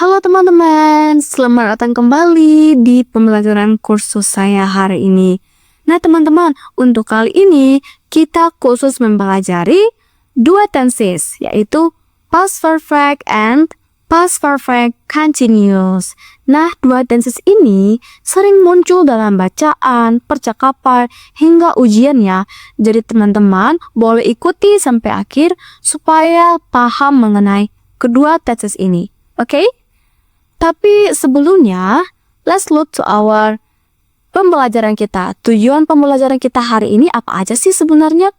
Halo teman-teman, selamat datang kembali di pembelajaran kursus saya hari ini. Nah teman-teman, untuk kali ini kita khusus mempelajari dua tenses, yaitu past perfect and past perfect continuous. Nah, dua tenses ini sering muncul dalam bacaan, percakapan, hingga ujian ya. Jadi teman-teman boleh ikuti sampai akhir supaya paham mengenai kedua tenses ini. Oke? Tapi sebelumnya, let's look to our pembelajaran kita. Tujuan pembelajaran kita hari ini apa aja sih sebenarnya?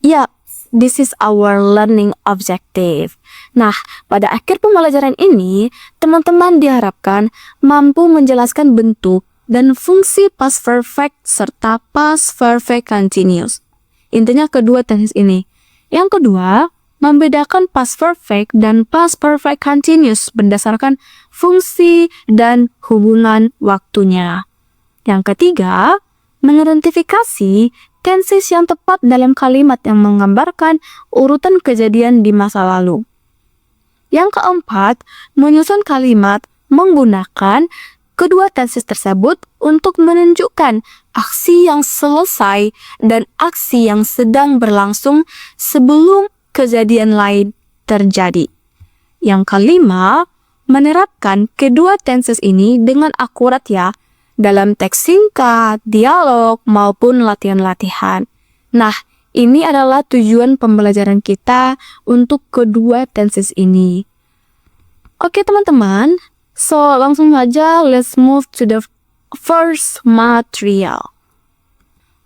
Ya, this is our learning objective. Nah, pada akhir pembelajaran ini, teman-teman diharapkan mampu menjelaskan bentuk dan fungsi past perfect serta past perfect continuous. Intinya kedua tenses ini. Yang kedua, membedakan past perfect dan past perfect continuous berdasarkan fungsi dan hubungan waktunya. Yang ketiga, mengidentifikasi tenses yang tepat dalam kalimat yang menggambarkan urutan kejadian di masa lalu. Yang keempat, menyusun kalimat menggunakan kedua tenses tersebut untuk menunjukkan aksi yang selesai dan aksi yang sedang berlangsung sebelum kejadian lain terjadi. Yang kelima, menerapkan kedua tenses ini dengan akurat ya, dalam teks singkat, dialog, maupun latihan-latihan. Nah, ini adalah tujuan pembelajaran kita untuk kedua tenses ini. Oke teman-teman, so langsung saja let's move to the first material.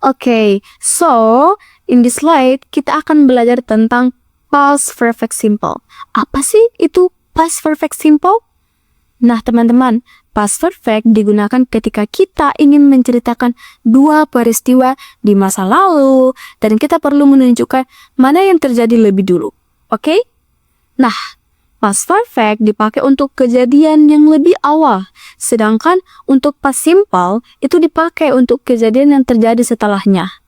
Oke, so in this slide kita akan belajar tentang past perfect simple. Apa sih itu past perfect simple? Nah teman-teman, past perfect digunakan ketika kita ingin menceritakan dua peristiwa di masa lalu dan kita perlu menunjukkan mana yang terjadi lebih dulu. Oke? Nah, past perfect dipakai untuk kejadian yang lebih awal, sedangkan untuk past simple itu dipakai untuk kejadian yang terjadi setelahnya.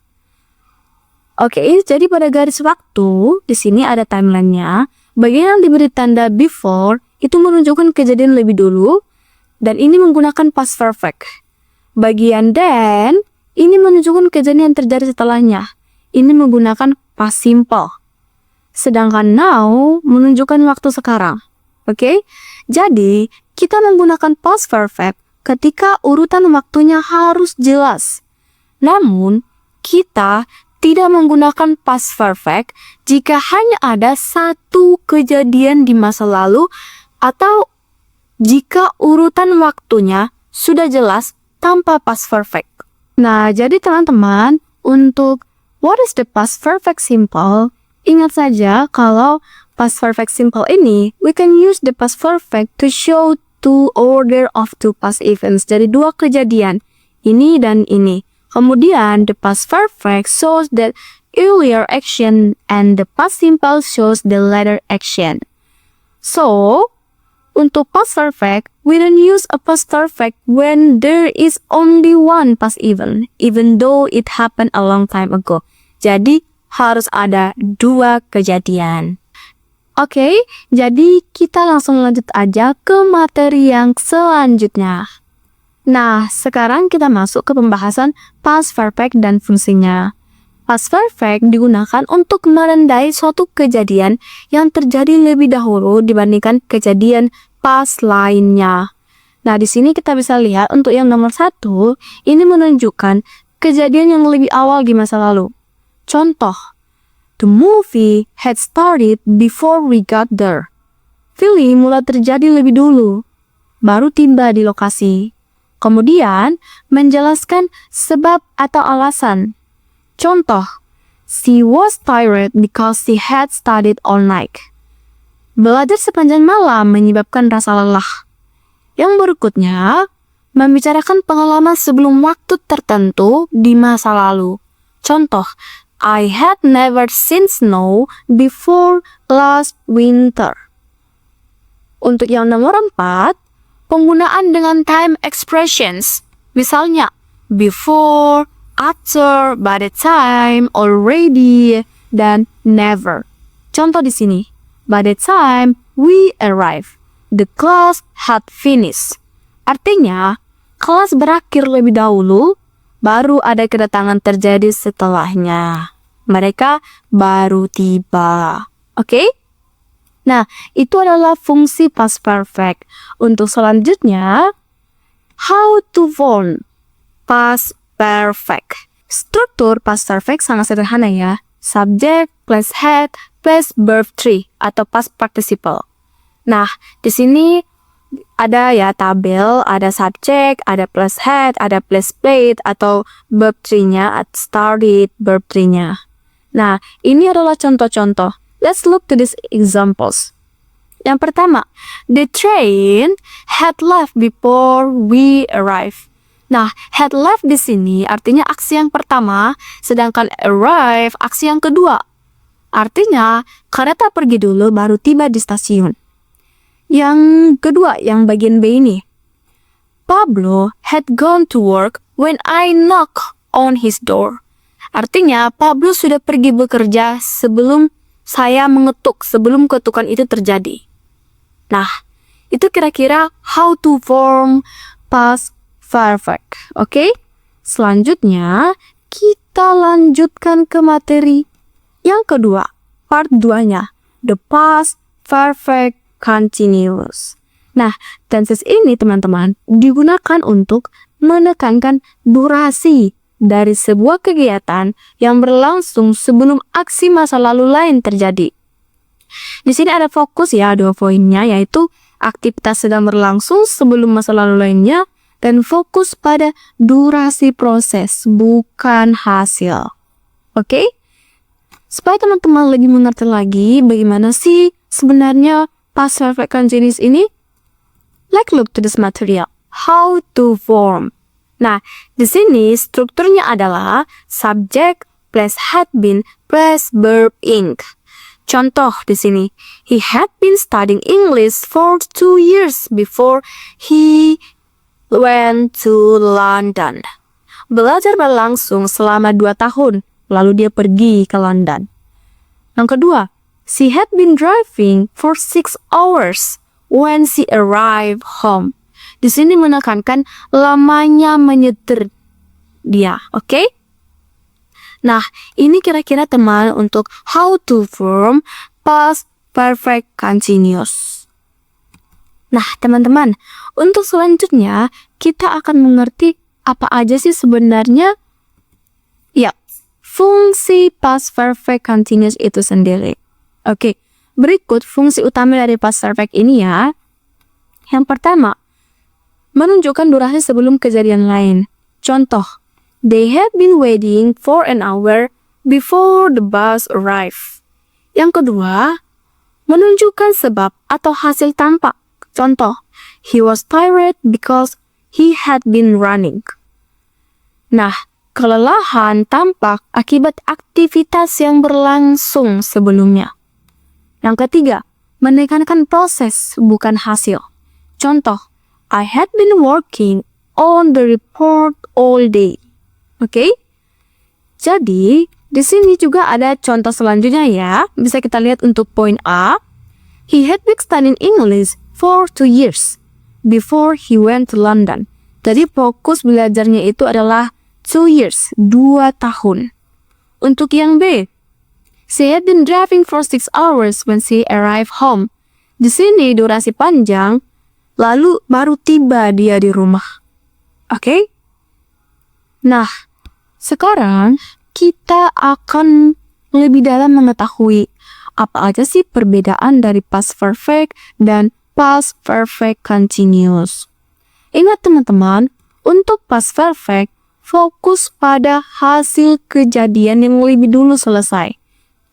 Oke, jadi pada garis waktu di sini ada timelinenya. Bagian yang diberi tanda before itu menunjukkan kejadian lebih dulu dan ini menggunakan past perfect. Bagian then ini menunjukkan kejadian yang terjadi setelahnya. Ini menggunakan past simple. Sedangkan now menunjukkan waktu sekarang. Oke? Jadi, kita menggunakan past perfect ketika urutan waktunya harus jelas. Namun, kita tidak menggunakan past perfect jika hanya ada satu kejadian di masa lalu atau jika urutan waktunya sudah jelas tanpa past perfect. Nah, jadi teman-teman, untuk what is the past perfect simple? Ingat saja kalau past perfect simple ini, we can use the past perfect to show two order of two past events. Jadi dua kejadian, ini dan ini. Kemudian the past perfect shows the earlier action and the past simple shows the later action. So, untuk past perfect, we don't use a past perfect when there is only one past event, even though it happened a long time ago. Jadi, harus ada dua kejadian. Oke, jadi kita langsung lanjut aja ke materi yang selanjutnya. Nah, sekarang kita masuk ke pembahasan past perfect dan fungsinya. Past perfect digunakan untuk menandai suatu kejadian yang terjadi lebih dahulu dibandingkan kejadian past lainnya. Nah, di sini kita bisa lihat untuk yang nomor 1, ini menunjukkan kejadian yang lebih awal di masa lalu. Contoh, the movie had started before we got there. Film mulai terjadi lebih dulu, baru tiba di lokasi. Kemudian, menjelaskan sebab atau alasan. Contoh, she was tired because she had studied all night. Belajar sepanjang malam menyebabkan rasa lelah. Yang berikutnya, membicarakan pengalaman sebelum waktu tertentu di masa lalu. Contoh, I had never seen snow before last winter. Untuk yang nomor 4, penggunaan dengan time expressions. Misalnya, before, after, by the time, already, dan never. Contoh di sini, by the time we arrive. the class had finished. Artinya, kelas berakhir lebih dahulu, baru ada kedatangan terjadi setelahnya. Mereka baru tiba. Oke? Nah, itu adalah fungsi past perfect. Untuk selanjutnya, how to form past perfect. Struktur past perfect sangat sederhana ya. Subject plus had plus verb 3 atau past participle. Nah, di sini ada ya tabel, ada subject, ada plus had, ada plus played atau verb 3-nya, started verb 3-nya. Nah, ini adalah contoh-contoh. Let's look to these examples. Yang pertama, the train had left before we arrived. Nah, had left di sini artinya aksi yang pertama, sedangkan arrive aksi yang kedua. Artinya, kereta pergi dulu baru tiba di stasiun. Yang kedua, yang bagian B ini. Pablo had gone to work when I knock on his door. Artinya, Pablo sudah pergi bekerja sebelum saya mengetuk, sebelum ketukan itu terjadi. Nah, itu kira-kira how to form past perfect. Oke? Selanjutnya, kita lanjutkan ke materi yang kedua, part 2-nya, the past perfect continuous. Nah, tenses ini teman-teman digunakan untuk menekankan durasi dari sebuah kegiatan yang berlangsung sebelum aksi masa lalu lain terjadi. Di sini ada fokus ya, 2 poinnya, yaitu aktivitas sedang berlangsung sebelum masa lalu lainnya dan fokus pada durasi proses, bukan hasil. Oke? Supaya teman-teman lebih mengerti lagi bagaimana sih sebenarnya past perfect continuous ini, let's look to this material. How to form. Nah, di sini strukturnya adalah subject plus had been plus verb ing. Contoh di sini, he had been studying English for 2 years before he went to London. Belajar berlangsung selama 2 tahun, lalu dia pergi ke London. Yang kedua, she had been driving for 6 hours when she arrived home. Di sini menekankan lamanya menyetir dia, oke? Nah, ini kira-kira teman untuk how to form past perfect continuous. Nah, teman-teman, untuk selanjutnya kita akan mengerti apa aja sih sebenarnya ya fungsi past perfect continuous itu sendiri. Oke, berikut fungsi utama dari past perfect ini ya. Yang pertama, menunjukkan durasi sebelum kejadian lain. Contoh, they have been waiting for an hour before the bus arrived. Yang kedua, menunjukkan sebab atau hasil tampak. Contoh, he was tired because he had been running. Nah, kelelahan tampak akibat aktivitas yang berlangsung sebelumnya. Yang ketiga, menekankan proses bukan hasil. Contoh, I had been working on the report all day. Oke? Jadi, di sini juga ada contoh selanjutnya ya. Bisa kita lihat untuk poin A. He had been studying English for 2 years before he went to London. Jadi, fokus belajarnya itu adalah 2 years, 2 tahun. Untuk yang B, she had been driving for 6 hours when she arrived home. Di sini durasi panjang, lalu baru tiba dia di rumah. Oke? Nah, sekarang kita akan lebih dalam mengetahui apa aja sih perbedaan dari past perfect dan past perfect continuous. Ingat teman-teman, untuk past perfect, fokus pada hasil kejadian yang lebih dulu selesai.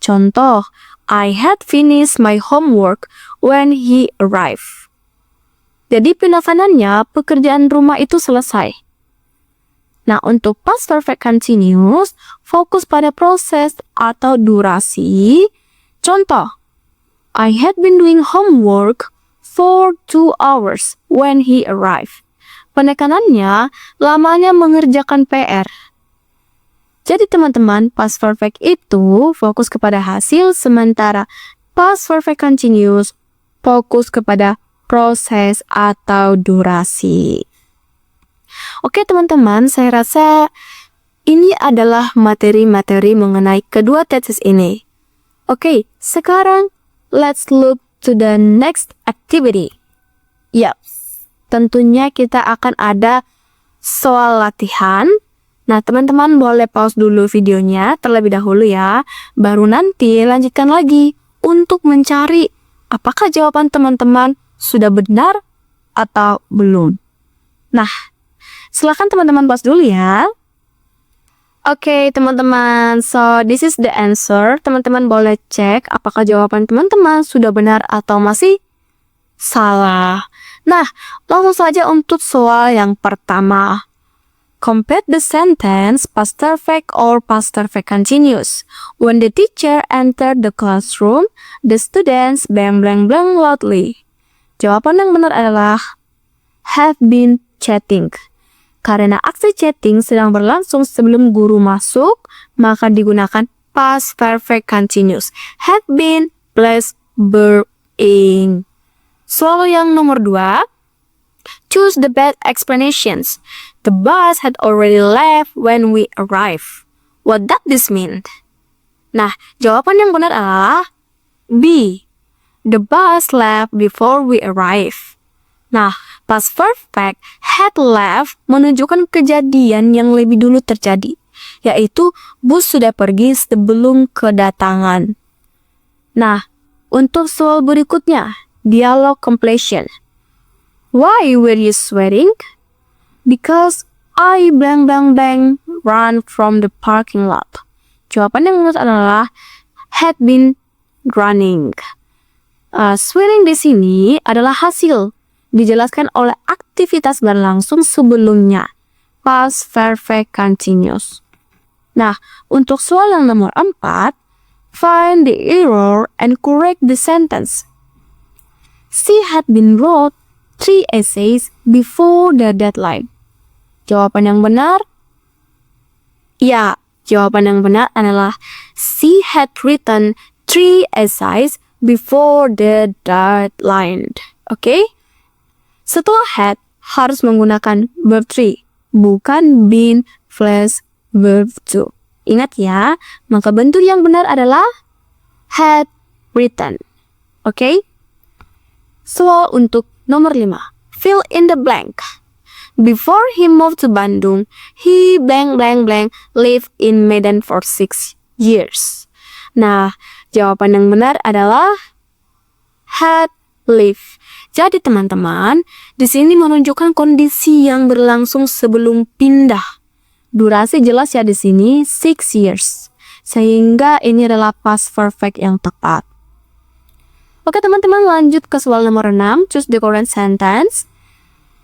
Contoh, I had finished my homework when he arrived. Jadi penekanannya pekerjaan rumah itu selesai. Nah, untuk past perfect continuous, fokus pada proses atau durasi. Contoh, I had been doing homework for 2 hours when he arrived. Penekanannya lamanya mengerjakan PR. Jadi teman-teman, past perfect itu fokus kepada hasil, sementara past perfect continuous fokus kepada proses atau durasi. Oke teman-teman, saya rasa ini adalah materi-materi mengenai kedua tesis ini. Oke, sekarang let's look to the next activity. Yap, tentunya kita akan ada soal latihan. Nah, teman-teman boleh pause dulu videonya terlebih dahulu ya. Baru nanti lanjutkan lagi untuk mencari apakah jawaban teman-teman sudah benar atau belum. Nah, silakan teman-teman pause dulu ya. Oke, teman-teman. So, this is the answer. Teman-teman boleh cek apakah jawaban teman-teman sudah benar atau masih salah. Nah, langsung saja untuk soal yang pertama. Complete the sentence past perfect or past perfect continuous. When the teacher entered the classroom, the students bang blank blank loudly. Jawaban yang benar adalah have been chatting. Karena aksi chatting sedang berlangsung sebelum guru masuk, maka digunakan past perfect continuous. Have been plus verb ing. Soal yang nomor 2. Choose the best explanations. The bus had already left when we arrived. What does this mean? Nah, jawaban yang benar adalah B. The bus left before we arrived. Nah, past perfect had left menunjukkan kejadian yang lebih dulu terjadi, yaitu bus sudah pergi sebelum kedatangan. Nah, untuk soal berikutnya, dialog completion. Why were you sweating? Because I blank blank blank ran from the parking lot. Jawaban yang benar adalah had been running. Swearing di sini adalah hasil dijelaskan oleh aktivitas berlangsung sebelumnya. Past perfect continuous. Nah, untuk soal yang nomor 4, find the error and correct the sentence. She had been wrote 3 essays before the deadline. Jawaban yang benar? Ya, jawaban yang benar adalah she had written 3 essays before the deadline. Oke? Setelah had harus menggunakan verb 3, bukan been plus verb 2. Ingat ya, maka bentuk yang benar adalah had written. Oke? Soal untuk nomor 5. Fill in the blank. Before he moved to Bandung, he blank blank blank lived in Medan for 6 years. Nah, jawaban yang benar adalah had lived. Jadi teman-teman, di sini menunjukkan kondisi yang berlangsung sebelum pindah. Durasi jelas ya di sini 6 years. Sehingga ini adalah past perfect yang tepat. Oke teman-teman, lanjut ke soal nomor 6. Choose the correct sentence.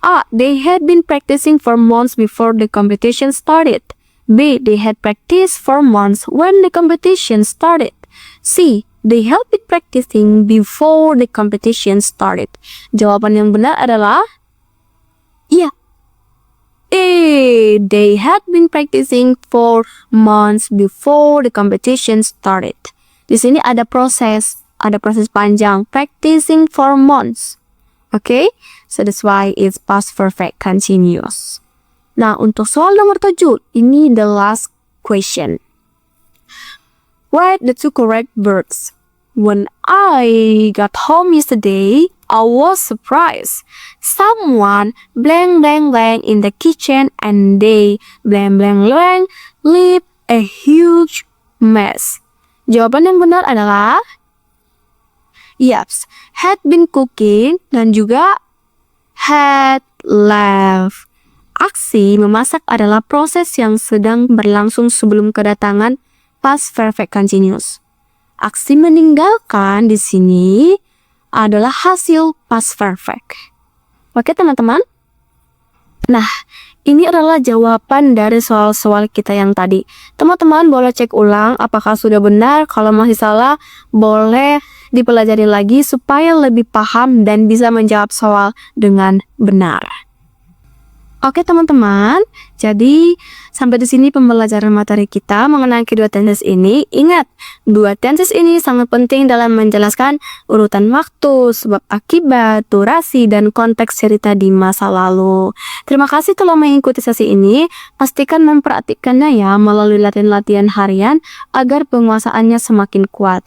A. They had been practicing for months before the competition started. B. They had practiced for months when the competition started. C. They had been practicing before the competition started. Jawaban yang benar adalah iya. A. They had been practicing for months before the competition started. Di sini ada proses panjang, practicing for months. Okay? So that's why it's past perfect continuous. Nah, untuk soal nomor 7, ini the last question. Write the 2 correct verbs. When I got home yesterday, I was surprised. Someone blank blank blank in the kitchen and they blank blank blank leave a huge mess. Jawaban yang benar adalah Yaps, had been cooking dan juga had left. Aksi memasak adalah proses yang sedang berlangsung sebelum kedatangan past perfect continuous. Aksi meninggalkan di sini adalah hasil past perfect. Oke teman-teman? Nah, ini adalah jawaban dari soal-soal kita yang tadi. Teman-teman boleh cek ulang apakah sudah benar. Kalau masih salah, boleh dipelajari lagi supaya lebih paham dan bisa menjawab soal dengan benar. Oke teman-teman, jadi sampai di sini pembelajaran materi kita mengenai kedua tenses ini. Ingat, dua tenses ini sangat penting dalam menjelaskan urutan waktu, sebab akibat, durasi, dan konteks cerita di masa lalu. Terima kasih telah mengikuti sesi ini. Pastikan memperhatikannya ya melalui latihan-latihan harian agar penguasaannya semakin kuat.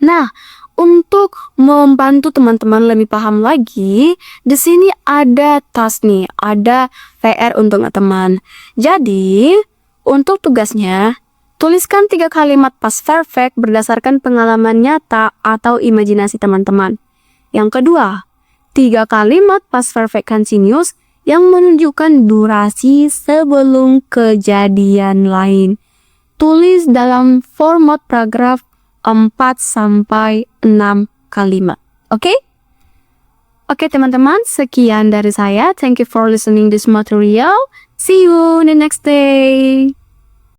Nah, untuk membantu teman-teman lebih paham lagi, di sini ada task nih, ada PR untuk teman. Jadi, untuk tugasnya, tuliskan 3 kalimat past perfect berdasarkan pengalaman nyata atau imajinasi teman-teman. Yang kedua, 3 kalimat past perfect continuous yang menunjukkan durasi sebelum kejadian lain. Tulis dalam format paragraf 4-6 kalimat. Oke? Oke teman-teman, sekian dari saya. Thank you for listening this material. See you in the next day.